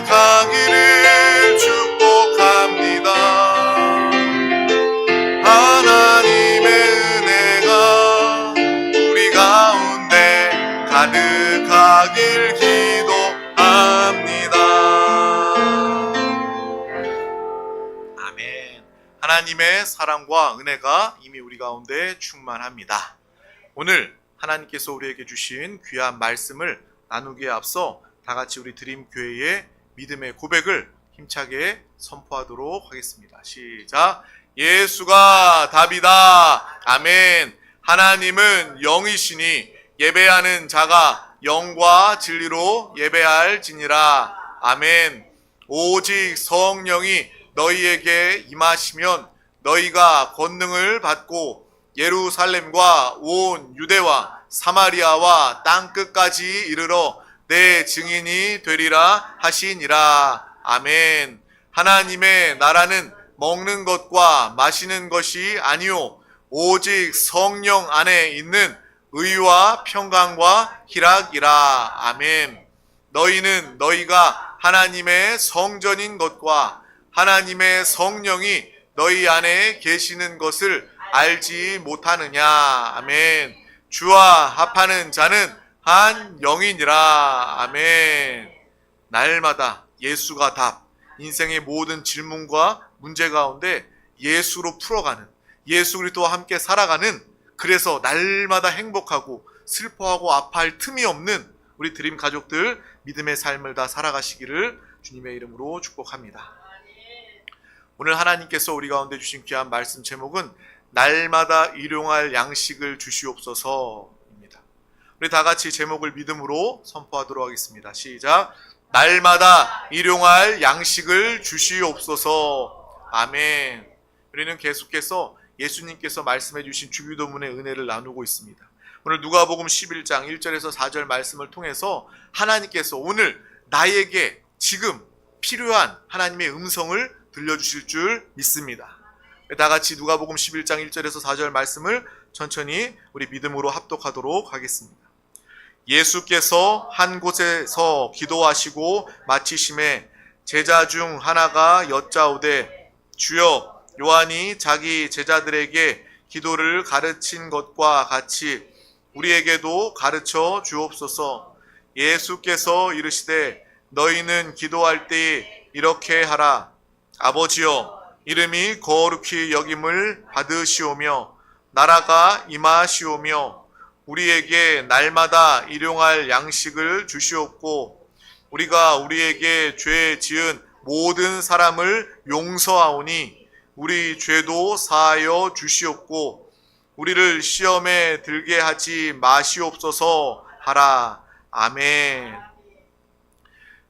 가득하기를 축복합니다. 하나님의 은혜가 우리 가운데 가득하길 기도합니다. 아멘. 하나님의 사랑과 은혜가 이미 우리 가운데 충만합니다. 오늘 하나님께서 우리에게 주신 귀한 말씀을 나누기에 앞서 다 같이 우리 드림교회의 믿음의 고백을 힘차게 선포하도록 하겠습니다. 시작. 예수가 답이다. 아멘. 하나님은 영이시니 예배하는 자가 영과 진리로 예배할지니라. 아멘. 오직 성령이 너희에게 임하시면 너희가 권능을 받고 예루살렘과 온 유대와 사마리아와 땅끝까지 이르러 내 증인이 되리라 하시니라. 아멘. 하나님의 나라는 먹는 것과 마시는 것이 아니요 오직 성령 안에 있는 의와 평강과 희락이라. 아멘. 너희는 너희가 하나님의 성전인 것과 하나님의 성령이 너희 안에 계시는 것을 알지 못하느냐. 아멘. 주와 합하는 자는 한 영이니라. 아멘. 날마다 예수가 답, 인생의 모든 질문과 문제 가운데 예수로 풀어가는, 예수 그리스도와 함께 살아가는, 그래서 날마다 행복하고 슬퍼하고 아파할 틈이 없는 우리 드림 가족들 믿음의 삶을 다 살아가시기를 주님의 이름으로 축복합니다. 오늘 하나님께서 우리 가운데 주신 귀한 말씀 제목은 날마다 일용할 양식을 주시옵소서입니다. 우리 다 같이 제목을 믿음으로 선포하도록 하겠습니다. 시작. 날마다 일용할 양식을 주시옵소서. 아멘. 우리는 계속해서 예수님께서 말씀해 주신 주기도문의 은혜를 나누고 있습니다. 오늘 누가복음 11장 1절에서 4절 말씀을 통해서 하나님께서 오늘 나에게 지금 필요한 하나님의 음성을 들려주실 줄 믿습니다. 다 같이 누가복음 11장 1절에서 4절 말씀을 천천히 우리 믿음으로 합독하도록 하겠습니다. 예수께서 한 곳에서 기도하시고 마치심에 제자 중 하나가 여짜오되 주여 요한이 자기 제자들에게 기도를 가르친 것과 같이 우리에게도 가르쳐 주옵소서. 예수께서 이르시되 너희는 기도할 때 이렇게 하라. 아버지여 이름이 거룩히 여김을 받으시오며 나라가 임하시오며 우리에게 날마다 일용할 양식을 주시옵고 우리가 우리에게 죄 지은 모든 사람을 용서하오니 우리 죄도 사하여 주시옵고 우리를 시험에 들게 하지 마시옵소서 하라. 아멘.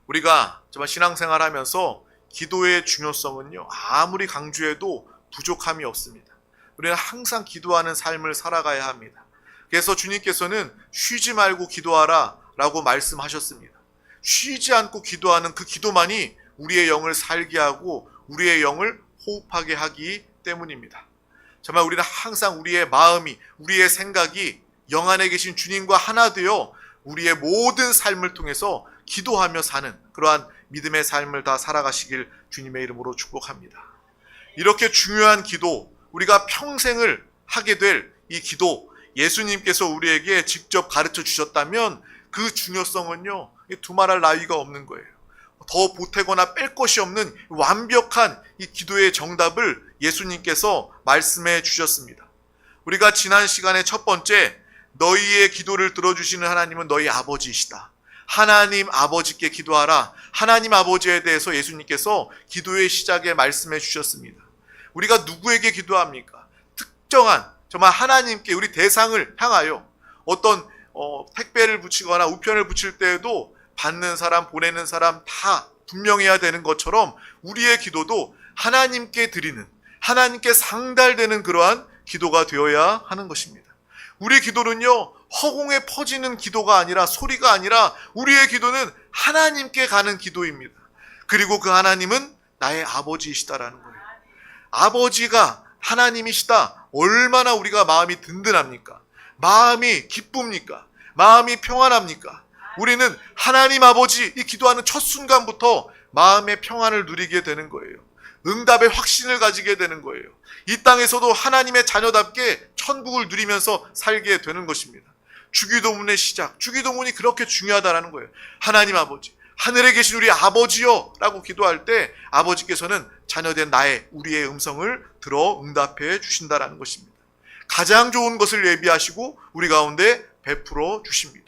우리가 정말 신앙생활 하면서 기도의 중요성은요 아무리 강조해도 부족함이 없습니다. 우리는 항상 기도하는 삶을 살아가야 합니다. 그래서 주님께서는 쉬지 말고 기도하라 라고 말씀하셨습니다. 쉬지 않고 기도하는 그 기도만이 우리의 영을 살게 하고 우리의 영을 호흡하게 하기 때문입니다. 정말 우리는 항상 우리의 마음이, 우리의 생각이 영 안에 계신 주님과 하나 되어 우리의 모든 삶을 통해서 기도하며 사는 그러한 믿음의 삶을 다 살아가시길 주님의 이름으로 축복합니다. 이렇게 중요한 기도, 우리가 평생을 하게 될 이 기도, 예수님께서 우리에게 직접 가르쳐 주셨다면 그 중요성은요 두말할 나위가 없는 거예요. 더 보태거나 뺄 것이 없는 완벽한 이 기도의 정답을 예수님께서 말씀해 주셨습니다. 우리가 지난 시간에 첫 번째, 너희의 기도를 들어주시는 하나님은 너희 아버지이시다. 하나님 아버지께 기도하라. 하나님 아버지에 대해서 예수님께서 기도의 시작에 말씀해 주셨습니다. 우리가 누구에게 기도합니까? 특정한 정말 하나님께 우리 대상을 향하여 어떤 택배를 붙이거나 우편을 붙일 때에도 받는 사람, 보내는 사람 다 분명해야 되는 것처럼 우리의 기도도 하나님께 드리는, 하나님께 상달되는 그러한 기도가 되어야 하는 것입니다. 우리의 기도는요 허공에 퍼지는 기도가 아니라, 소리가 아니라 우리의 기도는 하나님께 가는 기도입니다. 그리고 그 하나님은 나의 아버지이시다라는 거예요. 아버지가 하나님이시다. 얼마나 우리가 마음이 든든합니까? 마음이 기쁩니까? 마음이 평안합니까? 우리는 하나님 아버지 이 기도하는 첫 순간부터 마음의 평안을 누리게 되는 거예요. 응답의 확신을 가지게 되는 거예요. 이 땅에서도 하나님의 자녀답게 천국을 누리면서 살게 되는 것입니다. 주기도문의 시작, 주기도문이 그렇게 중요하다는 거예요. 하나님 아버지, 하늘에 계신 우리 아버지여 라고 기도할 때 아버지께서는 자녀된 우리의 음성을 들어 응답해 주신다는 것입니다. 가장 좋은 것을 예비하시고 우리 가운데 베풀어 주십니다.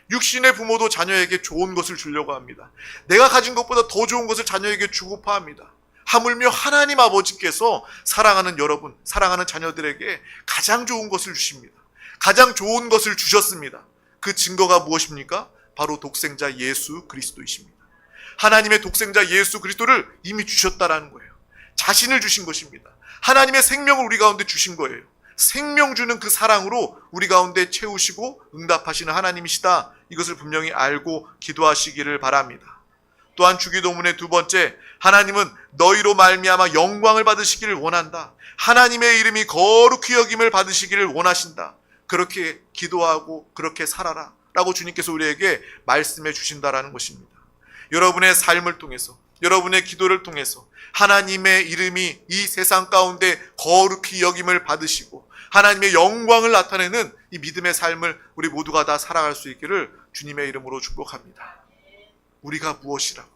육신의 부모도 자녀에게 좋은 것을 주려고 합니다. 내가 가진 것보다 더 좋은 것을 자녀에게 주고파 합니다. 하물며 하나님 아버지께서 사랑하는 여러분, 사랑하는 자녀들에게 가장 좋은 것을 주십니다. 가장 좋은 것을 주셨습니다. 그 증거가 무엇입니까? 바로 독생자 예수 그리스도이십니다. 하나님의 독생자 예수 그리스도를 이미 주셨다라는 거예요. 자신을 주신 것입니다. 하나님의 생명을 우리 가운데 주신 거예요. 생명 주는 그 사랑으로 우리 가운데 채우시고 응답하시는 하나님이시다. 이것을 분명히 알고 기도하시기를 바랍니다. 또한 주기도문의 두 번째, 하나님은 너희로 말미암아 영광을 받으시기를 원한다. 하나님의 이름이 거룩히 여김을 받으시기를 원하신다. 그렇게 기도하고 그렇게 살아라 라고 주님께서 우리에게 말씀해 주신다라는 것입니다. 여러분의 삶을 통해서, 여러분의 기도를 통해서 하나님의 이름이 이 세상 가운데 거룩히 여김을 받으시고 하나님의 영광을 나타내는 이 믿음의 삶을 우리 모두가 다 살아갈 수 있기를 주님의 이름으로 축복합니다. 우리가 무엇이라고,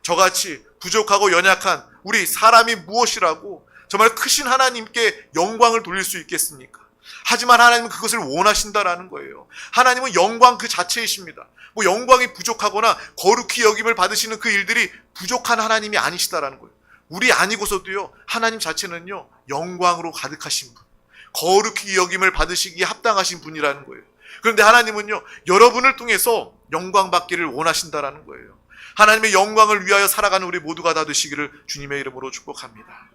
저같이 부족하고 연약한 우리 사람이 무엇이라고 정말 크신 하나님께 영광을 돌릴 수 있겠습니까? 하지만 하나님은 그것을 원하신다라는 거예요. 하나님은 영광 그 자체이십니다. 영광이 부족하거나 거룩히 여김을 받으시는 그 일들이 부족한 하나님이 아니시다라는 거예요. 우리 아니고서도요, 하나님 자체는요, 영광으로 가득하신 분, 거룩히 여김을 받으시기에 합당하신 분이라는 거예요. 그런데 하나님은요, 여러분을 통해서 영광 받기를 원하신다라는 거예요. 하나님의 영광을 위하여 살아가는 우리 모두가 다 되시기를 주님의 이름으로 축복합니다.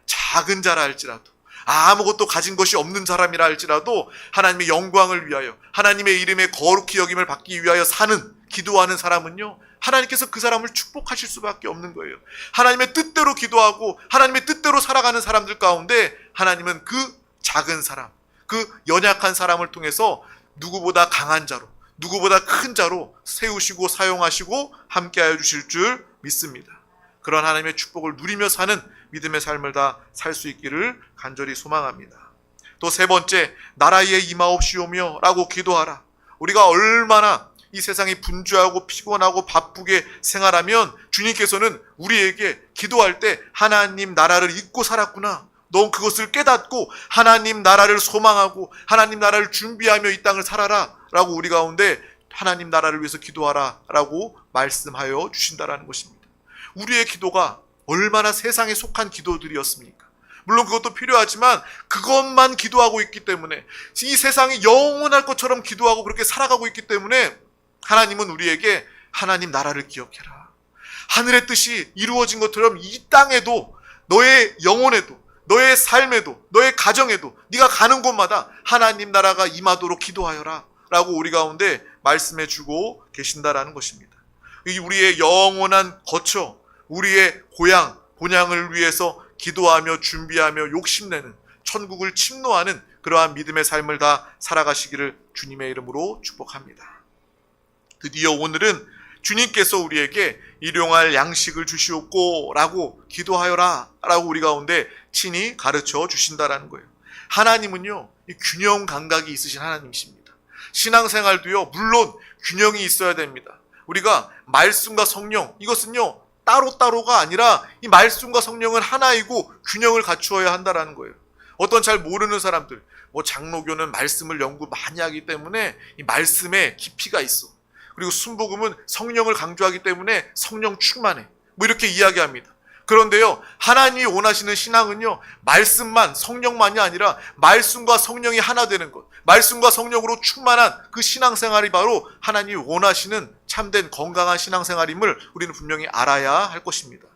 작은 자라 할지라도, 아무것도 가진 것이 없는 사람이라 할지라도 하나님의 영광을 위하여, 하나님의 이름의 거룩히 여김을 받기 위하여 사는, 기도하는 사람은요, 하나님께서 그 사람을 축복하실 수밖에 없는 거예요. 하나님의 뜻대로 기도하고 하나님의 뜻대로 살아가는 사람들 가운데 하나님은 그 작은 사람, 그 연약한 사람을 통해서 누구보다 강한 자로, 누구보다 큰 자로 세우시고 사용하시고 함께하여 주실 줄 믿습니다. 그런 하나님의 축복을 누리며 사는 믿음의 삶을 다 살 수 있기를 간절히 소망합니다. 또 세 번째, 나라에 임하옵시오며 라고 기도하라. 우리가 얼마나 이 세상이 분주하고 피곤하고 바쁘게 생활하면 주님께서는 우리에게 기도할 때 하나님 나라를 잊고 살았구나, 넌 그것을 깨닫고 하나님 나라를 소망하고 하나님 나라를 준비하며 이 땅을 살아라 라고 우리 가운데 하나님 나라를 위해서 기도하라 라고 말씀하여 주신다라는 것입니다. 우리의 기도가 얼마나 세상에 속한 기도들이었습니까? 물론 그것도 필요하지만 그것만 기도하고 있기 때문에, 이 세상이 영원할 것처럼 기도하고 그렇게 살아가고 있기 때문에 하나님은 우리에게 하나님 나라를 기억해라, 하늘의 뜻이 이루어진 것처럼 이 땅에도, 너의 영혼에도, 너의 삶에도, 너의 가정에도, 네가 가는 곳마다 하나님 나라가 임하도록 기도하여라 라고 우리 가운데 말씀해 주고 계신다라는 것입니다. 우리의 영원한 거처, 우리의 고향, 본향을 위해서 기도하며 준비하며 욕심내는, 천국을 침노하는 그러한 믿음의 삶을 다 살아가시기를 주님의 이름으로 축복합니다. 드디어 오늘은 주님께서 우리에게 일용할 양식을 주시옵고 라고 기도하여라 라고 우리 가운데 친히 가르쳐 주신다라는 거예요. 하나님은요, 이 균형 감각이 있으신 하나님이십니다. 신앙생활도요, 물론 균형이 있어야 됩니다. 우리가 말씀과 성령, 이것은요 따로따로가 아니라 이 말씀과 성령은 하나이고 균형을 갖추어야 한다라는 거예요. 어떤 잘 모르는 사람들, 장로교는 말씀을 연구 많이 하기 때문에 이 말씀에 깊이가 있어, 그리고 순복음은 성령을 강조하기 때문에 성령 충만해, 이렇게 이야기합니다. 그런데요, 하나님이 원하시는 신앙은요, 말씀만, 성령만이 아니라 말씀과 성령이 하나 되는 것, 말씀과 성령으로 충만한 그 신앙생활이 바로 하나님이 원하시는 참된 건강한 신앙생활임을 우리는 분명히 알아야 할 것입니다.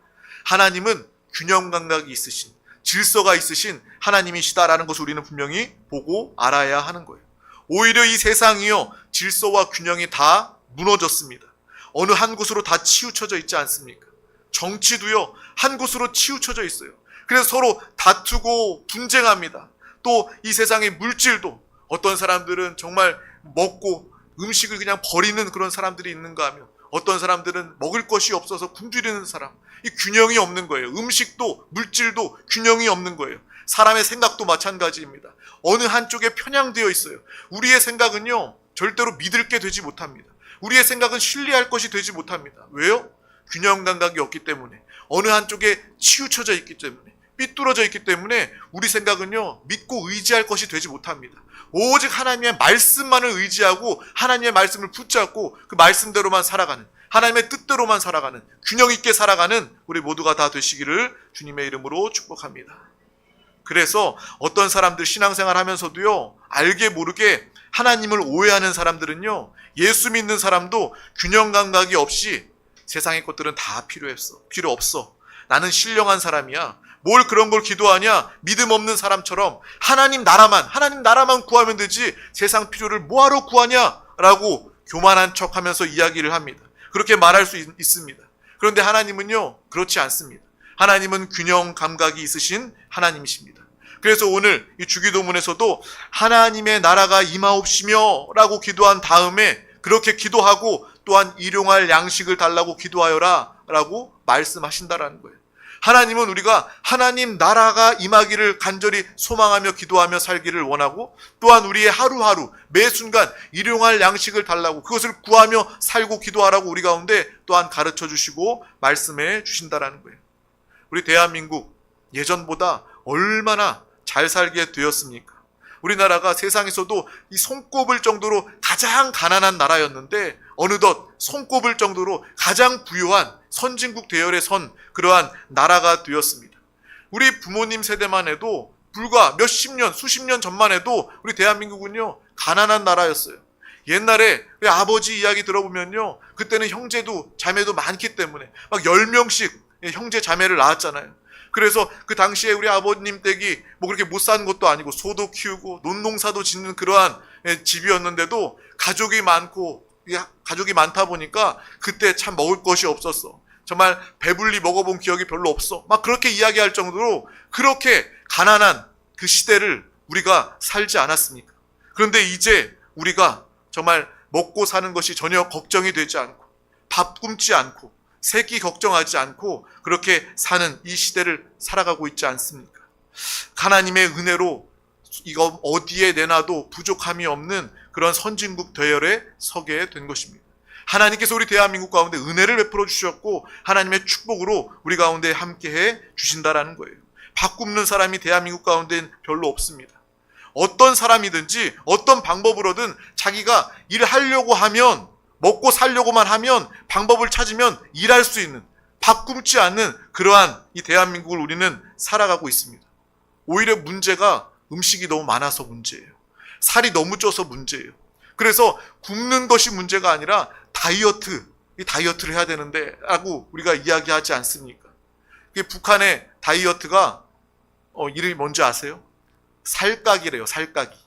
하나님은 균형 감각이 있으신, 질서가 있으신 하나님이시다라는 것을 우리는 분명히 보고 알아야 하는 거예요. 오히려 이 세상이요, 질서와 균형이 다 무너졌습니다. 어느 한 곳으로 다 치우쳐져 있지 않습니까? 정치도요, 한 곳으로 치우쳐져 있어요. 그래서 서로 다투고 분쟁합니다. 또 이 세상의 물질도, 어떤 사람들은 정말 먹고 음식을 그냥 버리는 그런 사람들이 있는가 하면, 어떤 사람들은 먹을 것이 없어서 굶주리는 사람. 이 균형이 없는 거예요. 음식도 물질도 균형이 없는 거예요. 사람의 생각도 마찬가지입니다. 어느 한쪽에 편향되어 있어요. 우리의 생각은요, 절대로 믿을 게 되지 못합니다. 우리의 생각은 신뢰할 것이 되지 못합니다. 왜요? 균형 감각이 없기 때문에, 어느 한쪽에 치우쳐져 있기 때문에, 삐뚤어져 있기 때문에 우리 생각은요, 믿고 의지할 것이 되지 못합니다. 오직 하나님의 말씀만을 의지하고 하나님의 말씀을 붙잡고 그 말씀대로만 살아가는, 하나님의 뜻대로만 살아가는, 균형 있게 살아가는 우리 모두가 다 되시기를 주님의 이름으로 축복합니다. 그래서 어떤 사람들 신앙생활 하면서도요, 알게 모르게 하나님을 오해하는 사람들은요, 예수 믿는 사람도 균형 감각이 없이 세상의 것들은 다 필요 없어. 나는 신령한 사람이야. 뭘 그런 걸 기도하냐? 믿음 없는 사람처럼 하나님 나라만 구하면 되지 세상 필요를 뭐하러 구하냐? 라고 교만한 척하면서 이야기를 합니다. 그렇게 말할 수 있습니다. 그런데 하나님은요, 그렇지 않습니다. 하나님은 균형 감각이 있으신 하나님이십니다. 그래서 오늘 이 주기도문에서도 하나님의 나라가 임하옵시며 라고 기도한 다음에 그렇게 기도하고 또한 일용할 양식을 달라고 기도하여라 라고 말씀하신다라는 거예요. 하나님은 우리가 하나님 나라가 임하기를 간절히 소망하며 기도하며 살기를 원하고, 또한 우리의 하루하루 매 순간 일용할 양식을 달라고, 그것을 구하며 살고 기도하라고 우리 가운데 또한 가르쳐 주시고 말씀해 주신다라는 거예요. 우리 대한민국 예전보다 얼마나 잘 살게 되었습니까? 우리나라가 세상에서도 이 손꼽을 정도로 가장 가난한 나라였는데 어느덧 손꼽을 정도로 가장 부유한 선진국 대열에 선 그러한 나라가 되었습니다. 우리 부모님 세대만 해도 불과 수십 년 전만 해도 우리 대한민국은요, 가난한 나라였어요. 옛날에 우리 아버지 이야기 들어보면요, 그때는 형제도 자매도 많기 때문에 막 10명씩 형제 자매를 낳았잖아요. 그래서 그 당시에 우리 아버님 댁이 뭐 그렇게 못 사는 것도 아니고 소도 키우고 논농사도 짓는 그러한 집이었는데도 가족이 많다 보니까 그때 참 먹을 것이 없었어. 정말 배불리 먹어본 기억이 별로 없어. 막 그렇게 이야기할 정도로 그렇게 가난한 그 시대를 우리가 살지 않았습니까? 그런데 이제 우리가 정말 먹고 사는 것이 전혀 걱정이 되지 않고, 밥 굶지 않고, 새끼 걱정하지 않고 그렇게 사는 이 시대를 살아가고 있지 않습니까? 하나님의 은혜로 이거 어디에 내놔도 부족함이 없는 그런 선진국 대열에 서게 된 것입니다. 하나님께서 우리 대한민국 가운데 은혜를 베풀어 주셨고 하나님의 축복으로 우리 가운데 함께해 주신다라는 거예요. 밥 굶는 사람이 대한민국 가운데는 별로 없습니다. 어떤 사람이든지 어떤 방법으로든 자기가 일하려고 하면, 먹고 살려고만 하면 방법을 찾으면 일할 수 있는, 밥 굶지 않는 그러한 이 대한민국을 우리는 살아가고 있습니다. 오히려 문제가 음식이 너무 많아서 문제예요. 살이 너무 쪄서 문제예요. 그래서 굶는 것이 문제가 아니라 다이어트를 해야 되는데 라고 우리가 이야기하지 않습니까? 북한의 다이어트가 이름이 뭔지 아세요? 살까기래요. 살까기.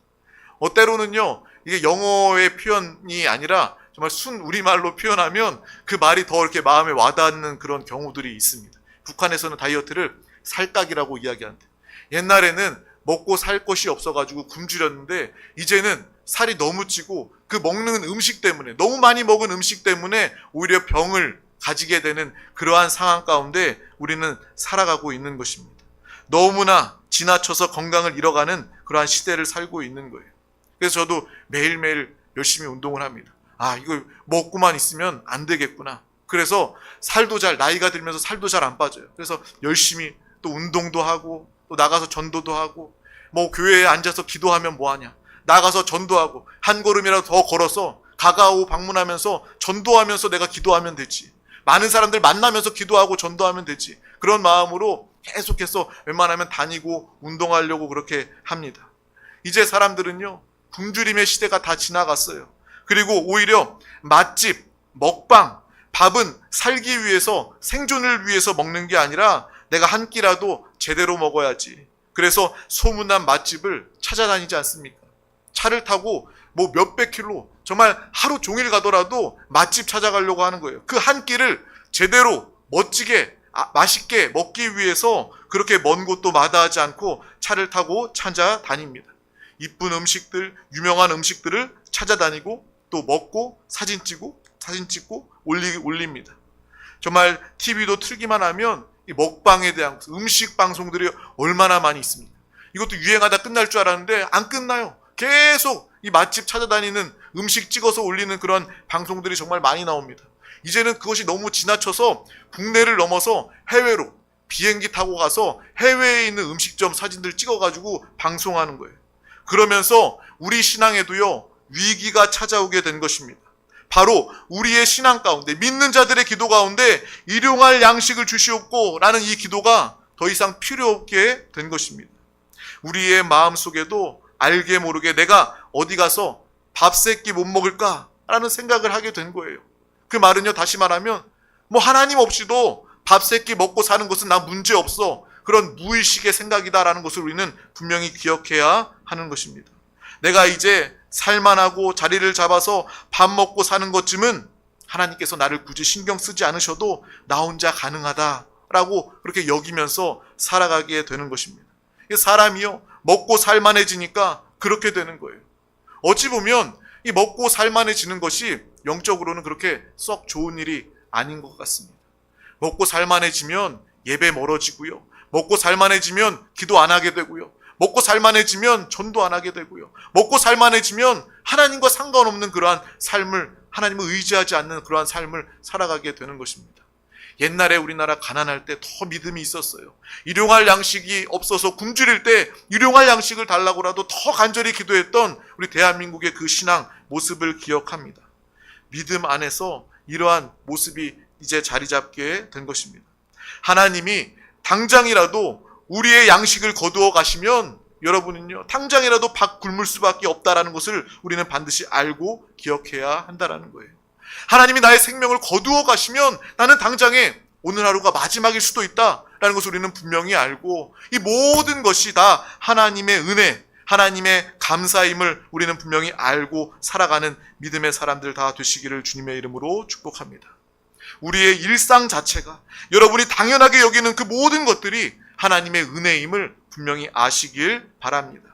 때로는요, 이게 영어의 표현이 아니라 정말 순 우리말로 표현하면 그 말이 더 이렇게 마음에 와닿는 그런 경우들이 있습니다. 북한에서는 다이어트를 살까기라고 이야기한대. 옛날에는 먹고 살 것이 없어가지고 굶주렸는데 이제는 살이 너무 찌고 그 먹는 음식 때문에, 너무 많이 먹은 음식 때문에 오히려 병을 가지게 되는 그러한 상황 가운데 우리는 살아가고 있는 것입니다. 너무나 지나쳐서 건강을 잃어가는 그러한 시대를 살고 있는 거예요. 그래서 저도 매일매일 열심히 운동을 합니다. 이거 먹고만 있으면 안 되겠구나. 그래서 나이가 들면서 살도 잘 안 빠져요. 그래서 열심히 또 운동도 하고, 또 나가서 전도도 하고, 뭐 교회에 앉아서 기도하면 뭐하냐. 나가서 전도하고, 한 걸음이라도 더 걸어서 가가오 방문하면서 전도하면서 내가 기도하면 되지. 많은 사람들 만나면서 기도하고 전도하면 되지. 그런 마음으로 계속해서 웬만하면 다니고 운동하려고 그렇게 합니다. 이제 사람들은요, 굶주림의 시대가 다 지나갔어요. 그리고 오히려 맛집, 먹방, 밥은 살기 위해서, 생존을 위해서 먹는 게 아니라 내가 한 끼라도 제대로 먹어야지. 그래서 소문난 맛집을 찾아다니지 않습니까? 차를 타고 뭐 몇백 킬로, 정말 하루 종일 가더라도 맛집 찾아가려고 하는 거예요. 그 한 끼를 제대로 멋지게 맛있게 먹기 위해서 그렇게 먼 곳도 마다하지 않고 차를 타고 찾아다닙니다. 이쁜 음식들, 유명한 음식들을 찾아다니고 또 먹고 사진 찍고 사진 찍고 올립니다. 정말 TV도 틀기만 하면 이 먹방에 대한 음식 방송들이 얼마나 많이 있습니다. 이것도 유행하다 끝날 줄 알았는데 안 끝나요. 계속 이 맛집 찾아다니는 음식 찍어서 올리는 그런 방송들이 정말 많이 나옵니다. 이제는 그것이 너무 지나쳐서 국내를 넘어서 해외로 비행기 타고 가서 해외에 있는 음식점 사진들 찍어가지고 방송하는 거예요. 그러면서 우리 신앙에도요, 위기가 찾아오게 된 것입니다. 바로 우리의 신앙 가운데, 믿는 자들의 기도 가운데 일용할 양식을 주시옵고 라는 이 기도가 더 이상 필요 없게 된 것입니다. 우리의 마음속에도 알게 모르게 내가 어디 가서 밥 세끼 못 먹을까 라는 생각을 하게 된 거예요. 그 말은요, 다시 말하면 하나님 없이도 밥 세끼 먹고 사는 것은 나 문제 없어, 그런 무의식의 생각이다라는 것을 우리는 분명히 기억해야 하는 것입니다. 내가 이제 살만하고 자리를 잡아서 밥 먹고 사는 것쯤은 하나님께서 나를 굳이 신경 쓰지 않으셔도 나 혼자 가능하다라고 그렇게 여기면서 살아가게 되는 것입니다. 사람이요, 먹고 살만해지니까 그렇게 되는 거예요. 어찌 보면 이 먹고 살만해지는 것이 영적으로는 그렇게 썩 좋은 일이 아닌 것 같습니다. 먹고 살만해지면 예배 멀어지고요. 먹고 살만해지면 기도 안 하게 되고요. 먹고 살만해지면 전도 안 하게 되고요. 먹고 살만해지면 하나님과 상관없는 그러한 삶을, 하나님을 의지하지 않는 그러한 삶을 살아가게 되는 것입니다. 옛날에 우리나라 가난할 때 더 믿음이 있었어요. 일용할 양식이 없어서 굶주릴 때 일용할 양식을 달라고라도 더 간절히 기도했던 우리 대한민국의 그 신앙 모습을 기억합니다. 믿음 안에서 이러한 모습이 이제 자리 잡게 된 것입니다. 하나님이 당장이라도 우리의 양식을 거두어 가시면 여러분은요, 당장이라도 밥 굶을 수밖에 없다라는 것을 우리는 반드시 알고 기억해야 한다라는 거예요. 하나님이 나의 생명을 거두어 가시면 나는 당장에 오늘 하루가 마지막일 수도 있다라는 것을 우리는 분명히 알고, 이 모든 것이 다 하나님의 은혜, 하나님의 감사임을 우리는 분명히 알고 살아가는 믿음의 사람들 다 되시기를 주님의 이름으로 축복합니다. 우리의 일상 자체가, 여러분이 당연하게 여기는 그 모든 것들이 하나님의 은혜임을 분명히 아시길 바랍니다.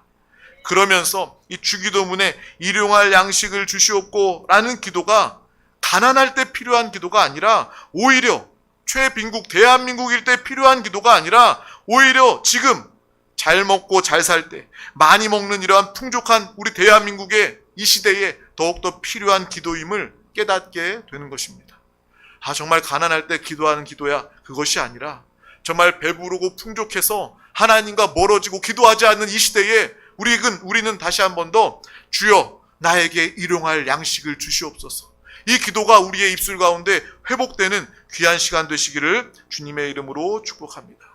그러면서 이 주기도문에 일용할 양식을 주시옵고 라는 기도가 가난할 때 필요한 기도가 아니라, 오히려 최빈국 대한민국일 때 필요한 기도가 아니라, 오히려 지금 잘 먹고 잘 살 때 많이 먹는 이러한 풍족한 우리 대한민국의 이 시대에 더욱더 필요한 기도임을 깨닫게 되는 것입니다. 정말 가난할 때 기도하는 기도야, 그것이 아니라 정말 배부르고 풍족해서 하나님과 멀어지고 기도하지 않는 이 시대에 우리는 다시 한 번 더 주여 나에게 일용할 양식을 주시옵소서, 이 기도가 우리의 입술 가운데 회복되는 귀한 시간 되시기를 주님의 이름으로 축복합니다.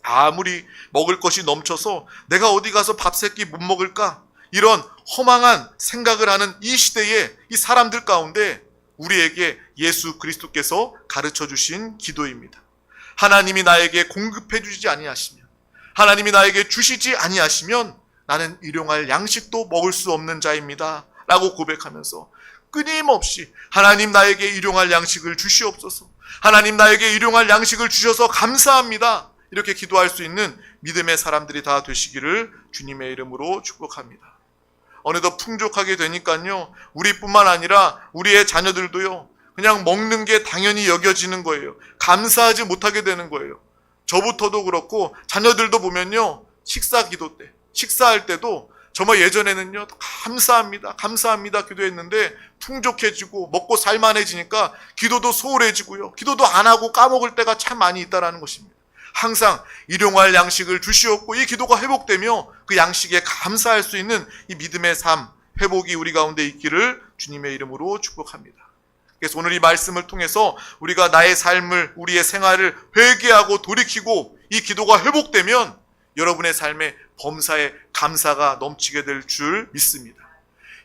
아무리 먹을 것이 넘쳐서 내가 어디 가서 밥 세끼 못 먹을까, 이런 허망한 생각을 하는 이 시대에 이 사람들 가운데 우리에게 예수 그리스도께서 가르쳐 주신 기도입니다. 하나님이 나에게 공급해 주지 아니하시면, 하나님이 나에게 주시지 아니하시면 나는 일용할 양식도 먹을 수 없는 자입니다 라고 고백하면서 끊임없이 하나님 나에게 일용할 양식을 주시옵소서, 하나님 나에게 일용할 양식을 주셔서 감사합니다, 이렇게 기도할 수 있는 믿음의 사람들이 다 되시기를 주님의 이름으로 축복합니다. 어느덧 풍족하게 되니까요, 우리뿐만 아니라 우리의 자녀들도요, 그냥 먹는 게 당연히 여겨지는 거예요. 감사하지 못하게 되는 거예요. 저부터도 그렇고 자녀들도 보면요, 식사 기도 때, 식사할 때도 정말 예전에는요, 감사합니다, 감사합니다 기도했는데 풍족해지고 먹고 살만해지니까 기도도 소홀해지고요, 기도도 안 하고 까먹을 때가 참 많이 있다라는 것입니다. 항상 일용할 양식을 주시옵고 이 기도가 회복되며 그 양식에 감사할 수 있는 이 믿음의 삶, 회복이 우리 가운데 있기를 주님의 이름으로 축복합니다. 그래서 오늘 이 말씀을 통해서 우리가 나의 삶을, 우리의 생활을 회개하고 돌이키고 이 기도가 회복되면 여러분의 삶에 범사에 감사가 넘치게 될 줄 믿습니다.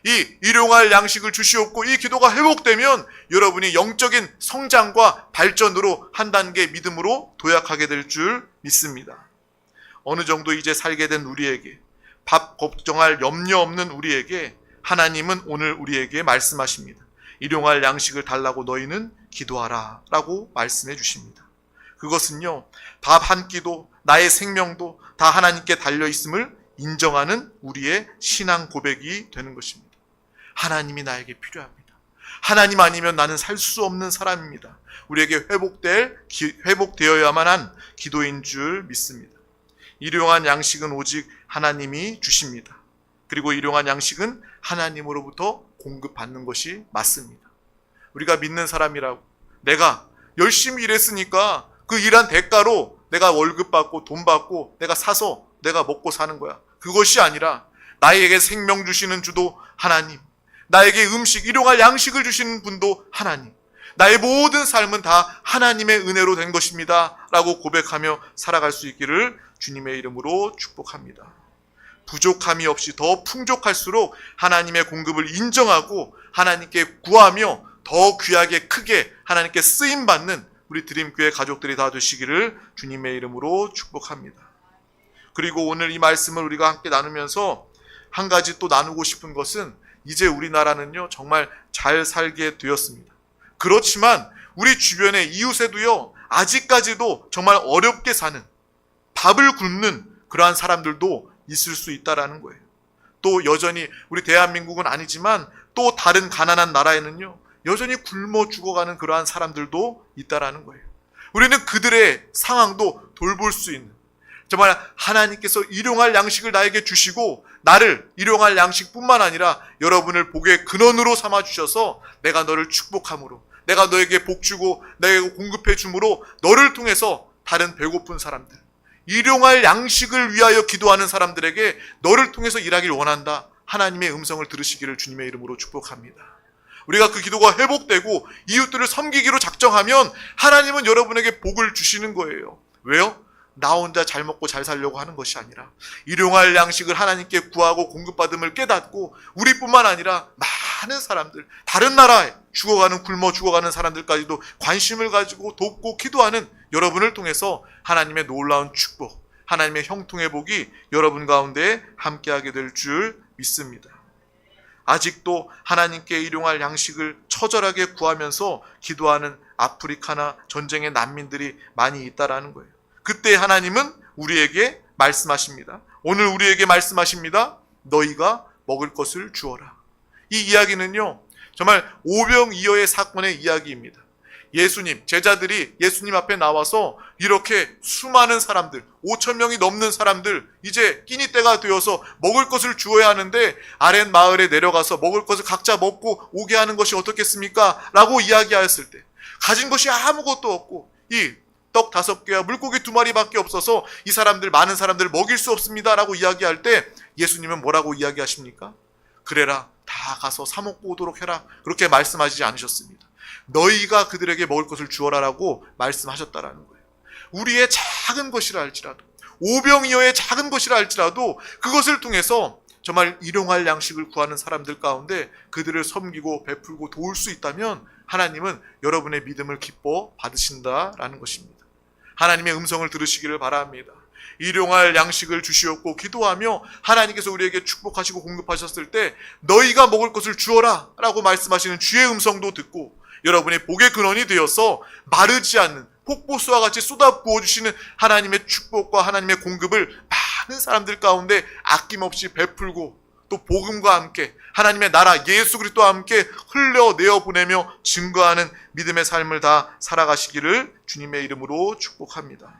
이 일용할 양식을 주시옵고 이 기도가 회복되면 여러분이 영적인 성장과 발전으로 한 단계 믿음으로 도약하게 될 줄 믿습니다. 어느 정도 이제 살게 된 우리에게, 밥 걱정할 염려 없는 우리에게 하나님은 오늘 우리에게 말씀하십니다. 일용할 양식을 달라고 너희는 기도하라 라고 말씀해 주십니다. 그것은요, 밥 한 끼도 나의 생명도 다 하나님께 달려있음을 인정하는 우리의 신앙 고백이 되는 것입니다. 하나님이 나에게 필요합니다. 하나님 아니면 나는 살 수 없는 사람입니다. 우리에게 회복되어야만 한 기도인 줄 믿습니다. 일용할 양식은 오직 하나님이 주십니다. 그리고 일용할 양식은 하나님으로부터 공급받는 것이 맞습니다. 우리가 믿는 사람이라고 내가 열심히 일했으니까 그 일한 대가로 내가 월급 받고 돈 받고 내가 사서 내가 먹고 사는 거야. 그것이 아니라 나에게 생명 주시는 주도 하나님, 나에게 음식, 일용할 양식을 주시는 분도 하나님, 나의 모든 삶은 다 하나님의 은혜로 된 것입니다 라고 고백하며 살아갈 수 있기를 주님의 이름으로 축복합니다. 부족함이 없이 더 풍족할수록 하나님의 공급을 인정하고 하나님께 구하며 더 귀하게 크게 하나님께 쓰임받는 우리 드림교회 가족들이 다 되시기를 주님의 이름으로 축복합니다. 그리고 오늘 이 말씀을 우리가 함께 나누면서 한 가지 또 나누고 싶은 것은 이제 우리나라는요 정말 잘 살게 되었습니다. 그렇지만 우리 주변의 이웃에도요 아직까지도 정말 어렵게 사는, 밥을 굶는 그러한 사람들도 있을 수 있다라는 거예요. 또 여전히 우리 대한민국은 아니지만 또 다른 가난한 나라에는요 여전히 굶어 죽어가는 그러한 사람들도 있다라는 거예요. 우리는 그들의 상황도 돌볼 수 있는, 정말 하나님께서 일용할 양식을 나에게 주시고 나를 일용할 양식뿐만 아니라 여러분을 복의 근원으로 삼아주셔서 내가 너를 축복함으로, 내가 너에게 복 주고 내게 공급해 줌으로 너를 통해서 다른 배고픈 사람들, 일용할 양식을 위하여 기도하는 사람들에게 너를 통해서 일하길 원한다, 하나님의 음성을 들으시기를 주님의 이름으로 축복합니다. 우리가 그 기도가 회복되고 이웃들을 섬기기로 작정하면 하나님은 여러분에게 복을 주시는 거예요. 왜요? 나 혼자 잘 먹고 잘 살려고 하는 것이 아니라 일용할 양식을 하나님께 구하고 공급받음을 깨닫고 우리뿐만 아니라 많은 사람들, 다른 나라에 굶어 죽어가는 사람들까지도 관심을 가지고 돕고 기도하는 여러분을 통해서 하나님의 놀라운 축복, 하나님의 형통의 복이 여러분 가운데 함께하게 될 줄 믿습니다. 아직도 하나님께 일용할 양식을 처절하게 구하면서 기도하는 아프리카나 전쟁의 난민들이 많이 있다라는 거예요. 그때 하나님은 우리에게 말씀하십니다. 오늘 우리에게 말씀하십니다. 너희가 먹을 것을 주어라. 이 이야기는요 정말 오병이어의 사건의 이야기입니다. 예수님, 제자들이 예수님 앞에 나와서 이렇게 수많은 사람들, 5,000명이 넘는 사람들, 이제 끼니 때가 되어서 먹을 것을 주어야 하는데 아랫 마을에 내려가서 먹을 것을 각자 먹고 오게 하는 것이 어떻겠습니까? 라고 이야기하였을 때 가진 것이 아무것도 없고 이 떡 5개와 물고기 2마리밖에 없어서 이 사람들, 많은 사람들을 먹일 수 없습니다 라고 이야기할 때 예수님은 뭐라고 이야기하십니까? 그래라, 다 가서 사 먹고 오도록 해라, 그렇게 말씀하시지 않으셨습니다. 너희가 그들에게 먹을 것을 주어라라고 말씀하셨다라는 거예요. 우리의 작은 것이라 할지라도, 오병이어의 작은 것이라 할지라도 그것을 통해서 정말 일용할 양식을 구하는 사람들 가운데 그들을 섬기고 베풀고 도울 수 있다면 하나님은 여러분의 믿음을 기뻐 받으신다라는 것입니다. 하나님의 음성을 들으시기를 바랍니다. 일용할 양식을 주시옵고 기도하며 하나님께서 우리에게 축복하시고 공급하셨을 때 너희가 먹을 것을 주어라 라고 말씀하시는 주의 음성도 듣고 여러분의 복의 근원이 되어서 마르지 않는 폭포수와 같이 쏟아 부어주시는 하나님의 축복과 하나님의 공급을 많은 사람들 가운데 아낌없이 베풀고 또 복음과 함께 하나님의 나라 예수 그리스도와 함께 흘려내어 보내며 증거하는 믿음의 삶을 다 살아가시기를 주님의 이름으로 축복합니다.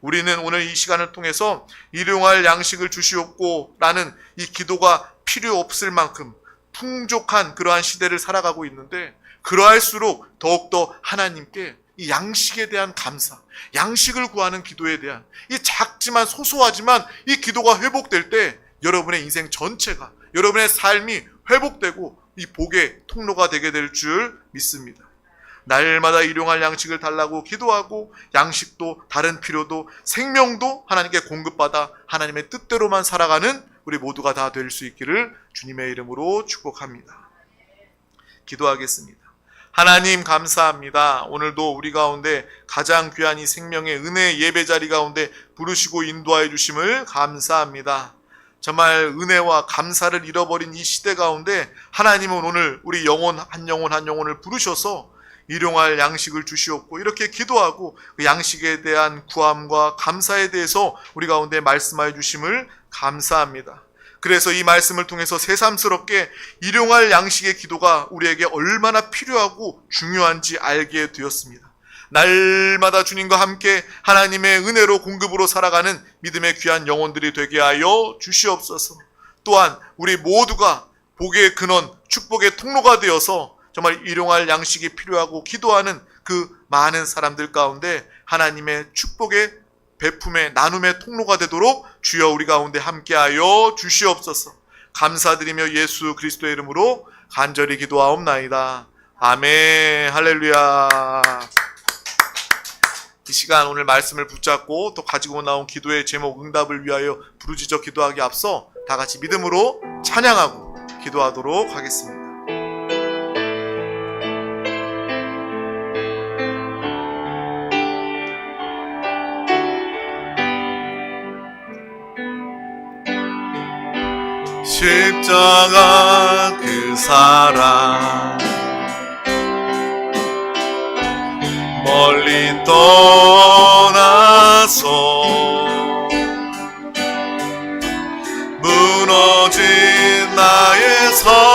우리는 오늘 이 시간을 통해서 일용할 양식을 주시옵고 라는 이 기도가 필요 없을 만큼 풍족한 그러한 시대를 살아가고 있는데 그러할수록 더욱더 하나님께 이 양식에 대한 감사, 양식을 구하는 기도에 대한 이 작지만 소소하지만 이 기도가 회복될 때 여러분의 인생 전체가, 여러분의 삶이 회복되고 이 복의 통로가 되게 될 줄 믿습니다. 날마다 일용할 양식을 달라고 기도하고 양식도 다른 필요도 생명도 하나님께 공급받아 하나님의 뜻대로만 살아가는 우리 모두가 다 될 수 있기를 주님의 이름으로 축복합니다. 기도하겠습니다. 하나님 감사합니다. 오늘도 우리 가운데 가장 귀한 이 생명의 은혜의 예배자리 가운데 부르시고 인도하여 주심을 감사합니다. 정말 은혜와 감사를 잃어버린 이 시대 가운데 하나님은 오늘 우리 영혼 한 영혼을 부르셔서 일용할 양식을 주시옵고 이렇게 기도하고 그 양식에 대한 구함과 감사에 대해서 우리 가운데 말씀하여 주심을 감사합니다. 그래서 이 말씀을 통해서 새삼스럽게 일용할 양식의 기도가 우리에게 얼마나 필요하고 중요한지 알게 되었습니다. 날마다 주님과 함께 하나님의 은혜로 공급으로 살아가는 믿음의 귀한 영혼들이 되게 하여 주시옵소서. 또한 우리 모두가 복의 근원, 축복의 통로가 되어서 정말 일용할 양식이 필요하고 기도하는 그 많은 사람들 가운데 하나님의 축복의 베품의 나눔의 통로가 되도록 주여 우리 가운데 함께하여 주시옵소서. 감사드리며 예수 그리스도의 이름으로 간절히 기도하옵나이다. 아멘. 할렐루야. 이 시간 오늘 말씀을 붙잡고 또 가지고 나온 기도의 제목 응답을 위하여 부르짖어 기도하기 앞서 다 같이 믿음으로 찬양하고 기도하도록 하겠습니다. 십자가 그 사랑 멀리 떠나서 무너진 나의 삶